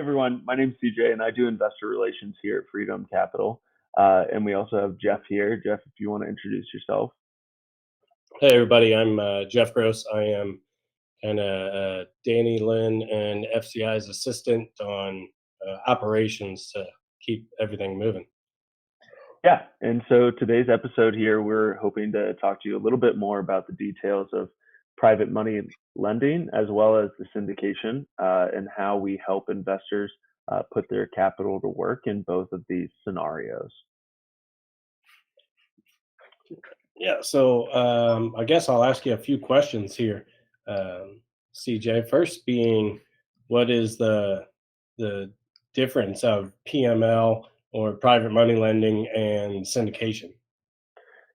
everyone. My name's CJ, and I do investor relations here at Freedom Capital. And we also have Jeff here. Jeff, if you want to introduce yourself. Hey everybody, I'm Jeff Gross. I am kind of Danny Lynn and FCI's assistant on operations to keep everything moving. Yeah, and so today's episode here, we're hoping to talk to you a little bit more about the details of private money lending as well as the syndication and how we help investors put their capital to work in both of these scenarios. Yeah, so I guess I'll ask you a few questions here, CJ. First being, what is the difference of PML or private money lending and syndication?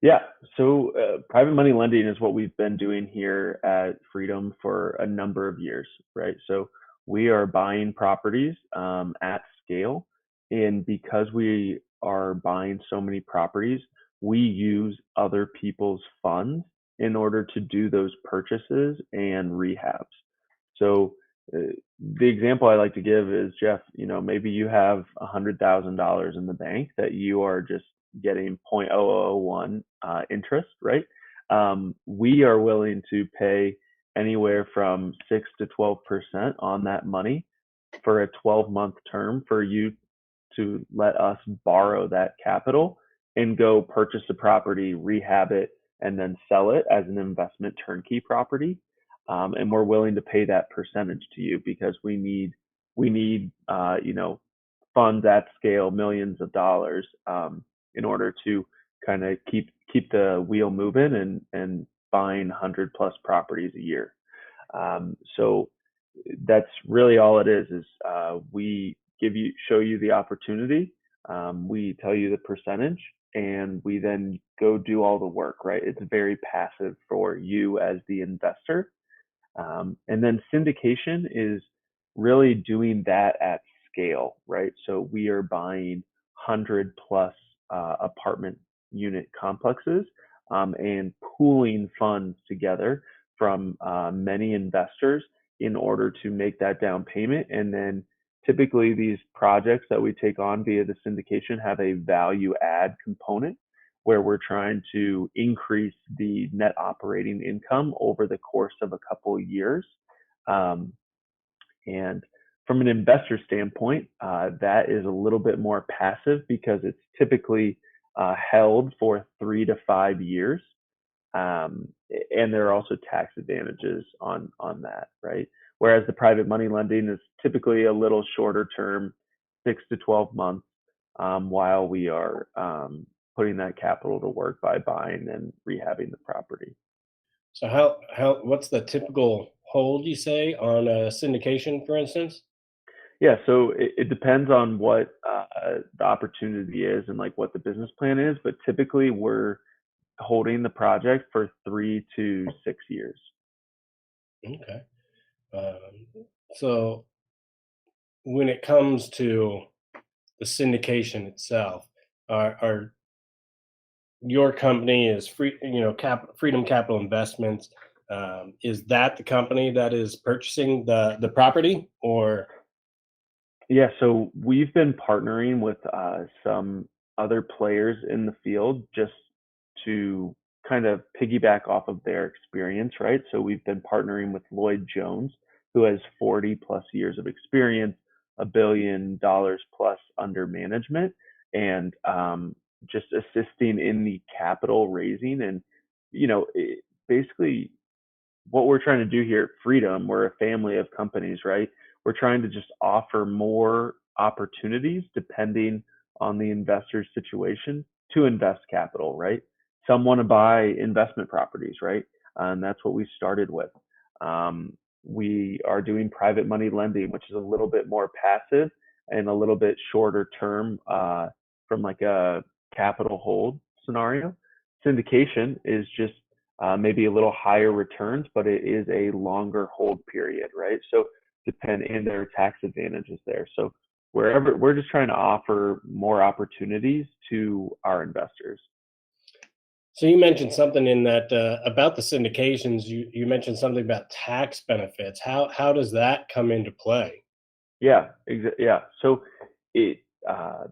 Yeah, so private money lending is what we've been doing here at Freedom for a number of years, right? So we are buying properties at scale, and because we are buying so many properties, we use other people's funds in order to do those purchases and rehabs. So the example I like to give is, Jeff, maybe you have $100,000 in the bank that you are just getting 0.0001 interest, right? We are willing to pay anywhere from 6 to 12% on that money for a 12-month term for you to let us borrow that capital and go purchase a property, rehab it, and then sell it as an investment turnkey property. And we're willing to pay that percentage to you because we need funds at scale, millions of dollars, in order to kind of keep the wheel moving and buying 100 plus properties a year. So that's really all it is we show you the opportunity, we tell you the percentage, and we then go do all the work, right? It's very passive for you as the investor. And then syndication is really doing that at scale, right? So we are buying 100 plus apartment unit complexes and pooling funds together from many investors in order to make that down payment. And then typically these projects that we take on via the syndication have a value add component where we're trying to increase the net operating income over the course of a couple of years. And from an investor standpoint, that is a little bit more passive because it's typically held for 3 to 5 years. And there are also tax advantages on that, right? Whereas the private money lending is typically a little shorter term, 6 to 12 months, while we are putting that capital to work by buying and rehabbing the property. So what's the typical hold, you say, on a syndication, for instance? Yeah, so it depends on what the opportunity is and like what the business plan is, but typically we're holding the project for 3 to 6 years. Okay. So when it comes to the syndication itself, are your company is Freedom Capital Investments? Is that the company that is purchasing the property, or? Yeah, so we've been partnering with some other players in the field just to kind of piggyback off of their experience, right? So we've been partnering with Lloyd Jones, who has 40 plus years of experience, $1 billion plus under management, and just assisting in the capital raising. And, basically what we're trying to do here at Freedom, we're a family of companies, right? We're trying to just offer more opportunities depending on the investor's situation to invest capital, right? Some want to buy investment properties, right? And that's what we started with. We are doing private money lending, which is a little bit more passive and a little bit shorter term from like a capital hold scenario. Syndication is just maybe a little higher returns, but it is a longer hold period, right? So and there are tax advantages there. So we're just trying to offer more opportunities to our investors. So you mentioned something in that about the syndications. You mentioned something about tax benefits. How does that come into play? Yeah. So it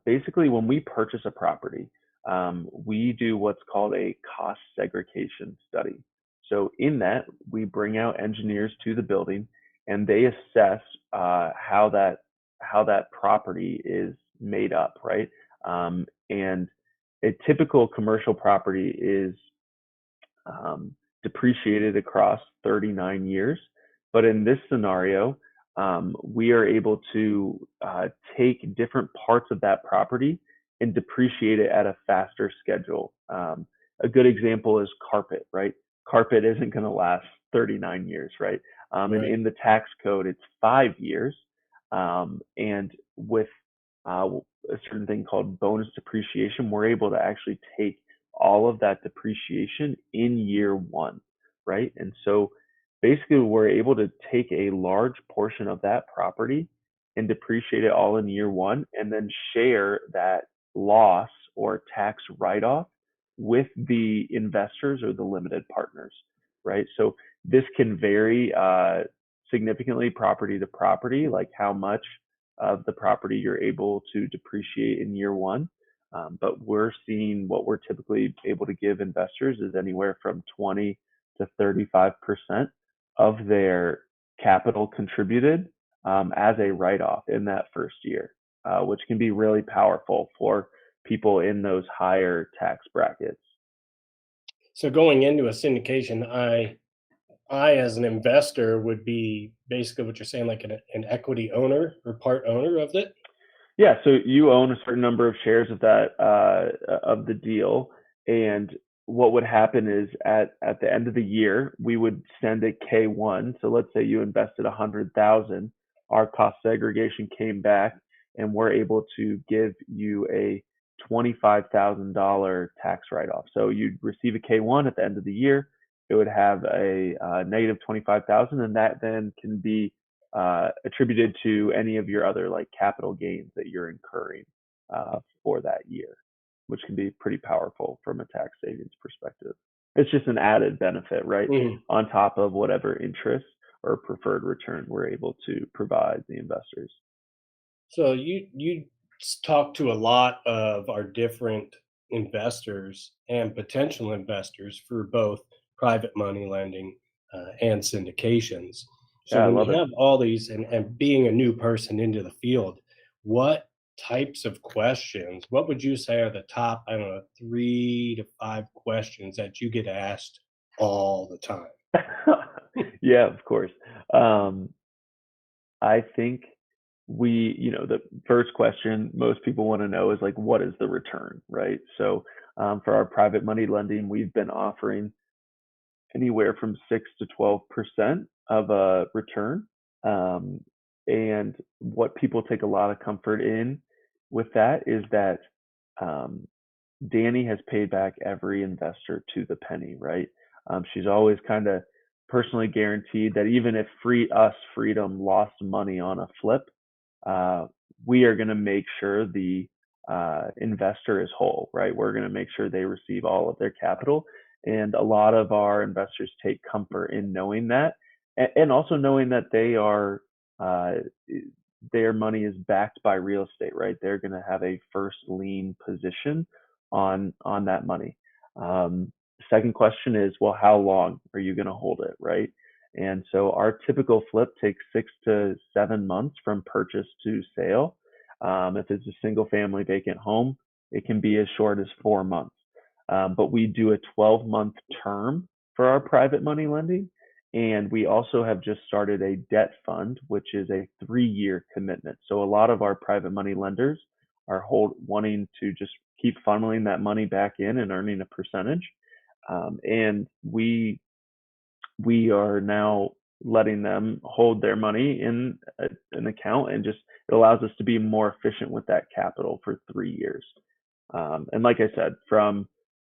basically when we purchase a property, we do what's called a cost segregation study. So in that, we bring out engineers to the building, and they assess how that property is made up, right? And a typical commercial property is depreciated across 39 years. But in this scenario, we are able to take different parts of that property and depreciate it at a faster schedule. A good example is carpet, right? Carpet isn't going to last 39 years, right? And Right. in the tax code, it's 5 years. And with a certain thing called bonus depreciation, we're able to actually take all of that depreciation in year one, right? And so basically, we're able to take a large portion of that property and depreciate it all in year one, and then share that loss or tax write off with the investors or the limited partners, right? So this can vary significantly property to property, like how much of the property you're able to depreciate in year one. But we're seeing what we're typically able to give investors is anywhere from 20 to 35% of their capital contributed as a write-off in that first year, which can be really powerful for people in those higher tax brackets. So going into a syndication, I as an investor would be basically what you're saying, like an equity owner or part owner of it. Yeah, so you own a certain number of shares of that of the deal, and what would happen is at the end of the year, we would send a K1. So let's say you invested 100,000, our cost segregation came back, and we're able to give you a $25,000 tax write-off. So you'd receive a K1 at the end of the year. It would have a negative 25,000, and that then can be attributed to any of your other like capital gains that you're incurring for that year, which can be pretty powerful from a tax savings perspective. It's just an added benefit, right? Mhm. On top of whatever interest or preferred return we're able to provide the investors. So you talk to a lot of our different investors and potential investors for both private money lending and syndications. So Yeah, I when love you it. have all these, and being a new person into the field, what types of questions, what would you say are the top, I don't know, 3 to 5 questions that you get asked all the time? Yeah, of course. Um, I think the first question most people want to know is like, what is the return, right? So for our private money lending, we've been offering anywhere from 6 to 12% of a return. Um, and what people take a lot of comfort in with that is that um, Danny has paid back every investor to the penny, right? She's always kind of personally guaranteed that even if Freedom lost money on a flip, uh, we are going to make sure the investor is whole, right? We're going to make sure they receive all of their capital. And a lot of our investors take comfort in knowing that, and also knowing that uh, their money is backed by real estate, right? They're going to have a first lien position on that money. Second question is, well, how long are you going to hold it, right? And so our typical flip takes 6 to 7 months from purchase to sale. If it's a single family vacant home, it can be as short as 4 months. But we do a 12-month term for our private money lending. And we also have just started a debt fund, which is a 3-year commitment. So a lot of our private money lenders are wanting to just keep funneling that money back in and earning a percentage. And we are now letting them hold their money in an account, and just it allows us to be more efficient with that capital for 3 years. And like I said,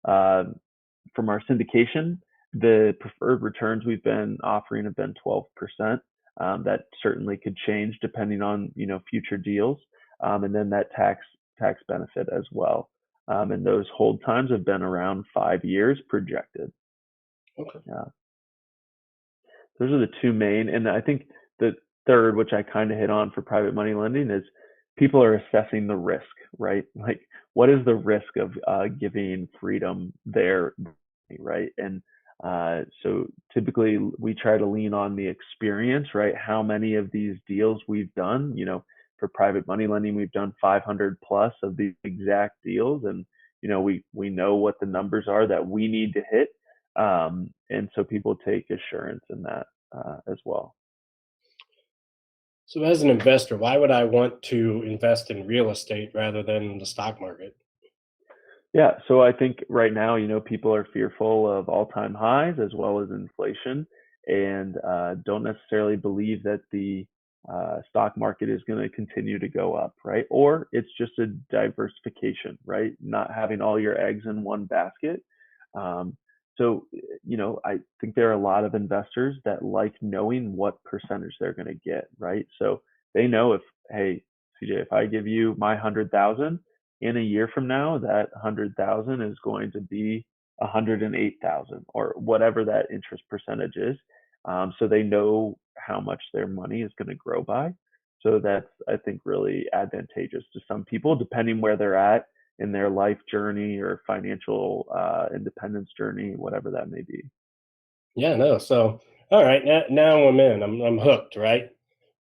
uh, from our syndication, the preferred returns we've been offering have been 12%. That certainly could change depending on future deals, and then that tax benefit as well. And those hold times have been around 5 years projected. Okay. Yeah, those are the two main, and I think that third, which I kind of hit on for private money lending, is people are assessing the risk, right? Like, what is the risk of giving freedom there, right? And so typically we try to lean on the experience, right? How many of these deals we've done, for private money lending, we've done 500 plus of these exact deals, and we know what the numbers are that we need to hit, and so people take assurance in that as well. So as an investor, why would I want to invest in real estate rather than the stock market? Yeah, so I think right now, people are fearful of all-time highs as well as inflation, and don't necessarily believe that the stock market is going to continue to go up, right? Or it's just a diversification, right? Not having all your eggs in one basket. Um, so, I think there are a lot of investors that like knowing what percentage they're going to get, right? So they know if, hey, CJ, if I give you my 100,000 in a year from now, that 100,000 is going to be 108,000 or whatever that interest percentage is. So they know how much their money is going to grow by. So that's, I think, really advantageous to some people, depending where they're at in their life journey or financial independence journey, whatever that may be. Yeah, no. So, all right, now I'm in. I'm hooked, right?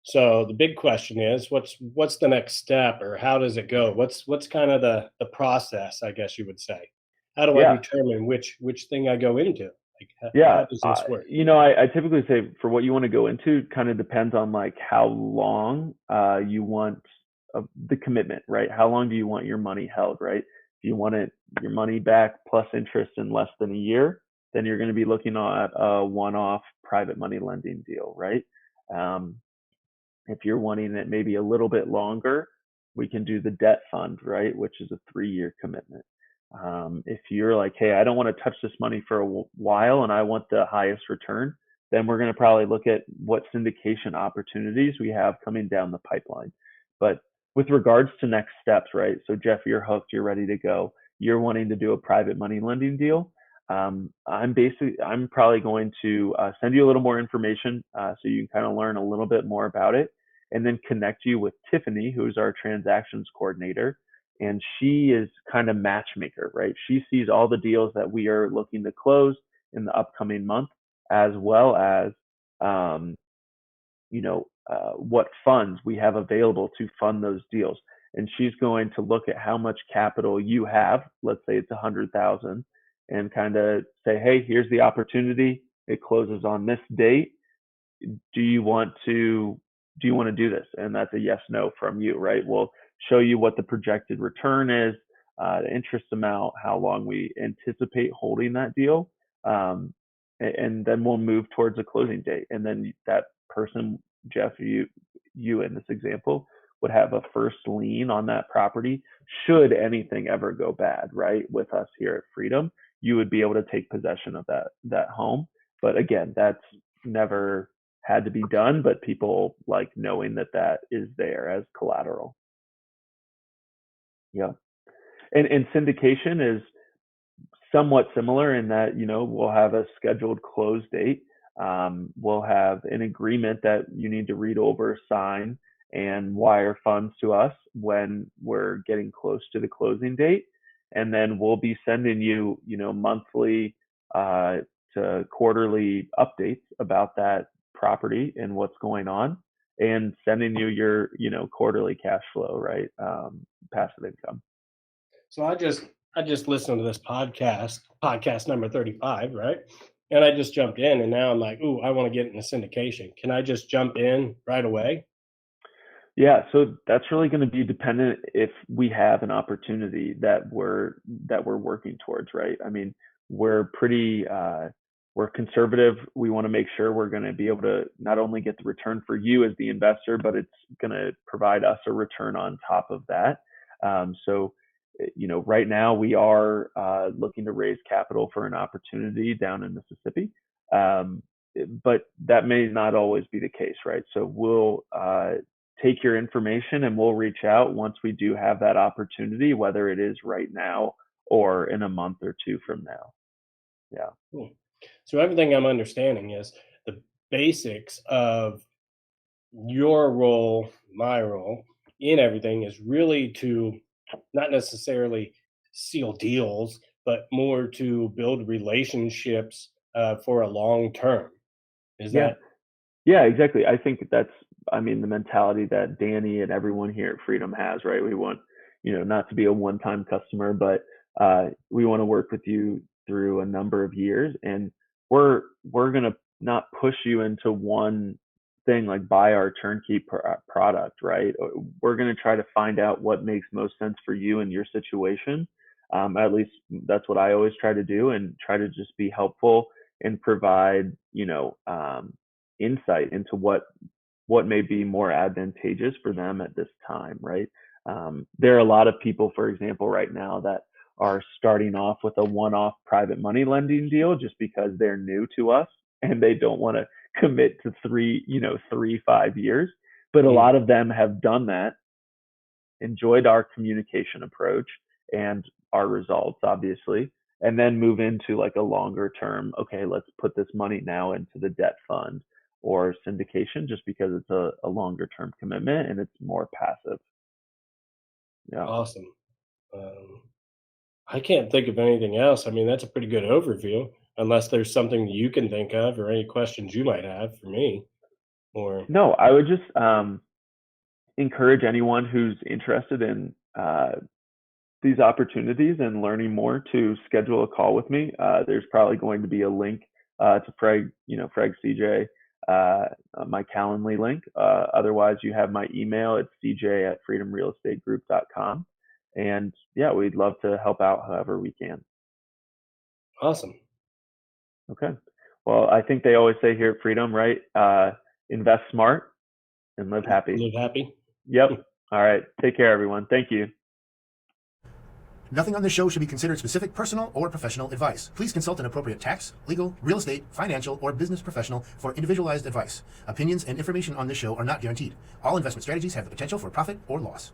So the big question is, what's the next step, or how does it go? What's kind of the process, I guess you would say? How do I Yeah, determine which thing I go into? Like, how yeah. does this work? I typically say for what you want to go into, kind of depends on like how long you want the commitment, right? How long do you want your money held, right? If you want your money back plus interest in less than a year, then you're going to be looking at a one-off private money lending deal, right? Um, if you're wanting it maybe a little bit longer, we can do the debt fund, right, which is a 3-year commitment. If you're like, hey, I don't want to touch this money for a while and I want the highest return, then we're going to probably look at what syndication opportunities we have coming down the pipeline. But with regards to next steps, right? So, Jeff, you're hooked, you're ready to go. You're wanting to do a private money lending deal. I'm probably going to send you a little more information so you can kind of learn a little bit more about it, and then connect you with Tiffany, who's our transactions coordinator. And she is kind of matchmaker, right? She sees all the deals that we are looking to close in the upcoming month, as well as um, what funds we have available to fund those deals. And she's going to look at how much capital you have. Let's say it's 100,000, and kind of say, hey, here's the opportunity. It closes on this date. Do you want to do this? And that's a yes no from you, right? We'll show you what the projected return is, the interest amount, how long we anticipate holding that deal, and then we'll move towards a closing date. And then that person, Jeff, you in this example, would have a first lien on that property should anything ever go bad, right? With us here at Freedom, you would be able to take possession of that home. But again, that's never had to be done, but people like knowing that that is there as collateral. Yeah. And syndication is somewhat similar in that, we'll have a scheduled close date. We'll have an agreement that you need to read over, sign, and wire funds to us when we're getting close to the closing date. And then we'll be sending you, monthly to quarterly updates about that property and what's going on, and sending you your, quarterly cash flow, right? Passive income. So I just listened to this podcast number 35, right? And I just jumped in, and now I'm like, ooh, I want to get into syndication. Can I just jump in right away? Yeah, so that's really going to be dependent if we have an opportunity that we're working towards, right? I mean, we're pretty we're conservative. We want to make sure we're going to be able to not only get the return for you as the investor, but it's going to provide us a return on top of that. So, right now we are looking to raise capital for an opportunity down in Mississippi. Um, but that may not always be the case, right? So we'll take your information and we'll reach out once we do have that opportunity, whether it is right now or in a month or two from now. Yeah. Hmm. So everything I'm understanding is the basics of your role, my role in everything is really to not necessarily seal deals, but more to build relationships for a long term. Is Yeah. that Yeah, exactly. I think that's, I mean, the mentality that Danny and everyone here at Freedom has, right? We want, not to be a one-time customer, but we want to work with you through a number of years, and we're gonna not push you into one thing like buy our turnkey product, right? We're gonna try to find out what makes most sense for you and your situation. At least that's what I always try to do, and try to just be helpful and provide, insight into what may be more advantageous for them at this time, right? There are a lot of people, for example, right now that are starting off with a one-off private money lending deal just because they're new to us and they don't want to commit to 5 years. But a mm, lot of them have done that, enjoyed our communication approach and our results, obviously, and then move into like a longer term, okay, let's put this money now into the debt fund or syndication just because it's a longer term commitment and it's more passive. Yeah. awesome? Um, I can't think of anything else. I mean, that's a pretty good overview, unless there's something you can think of or any questions you might have for me. Or No, I would just encourage anyone who's interested in these opportunities and learning more to schedule a call with me. There's probably going to be a link to FREG, FREG CJ, my Calendly link. Otherwise, you have my email. It's cj@freedomrealestategroup.com. And yeah, we'd love to help out however we can. awesome. Okay. Well, I think they always say here at Freedom, right? Invest smart and live happy. Live happy. Yep. All right. Take care, everyone. Thank you. Nothing on this show should be considered specific personal or professional advice. Please consult an appropriate tax, legal, real estate, financial, or business professional for individualized advice. Opinions and information on this show are not guaranteed. All investment strategies have the potential for profit or loss.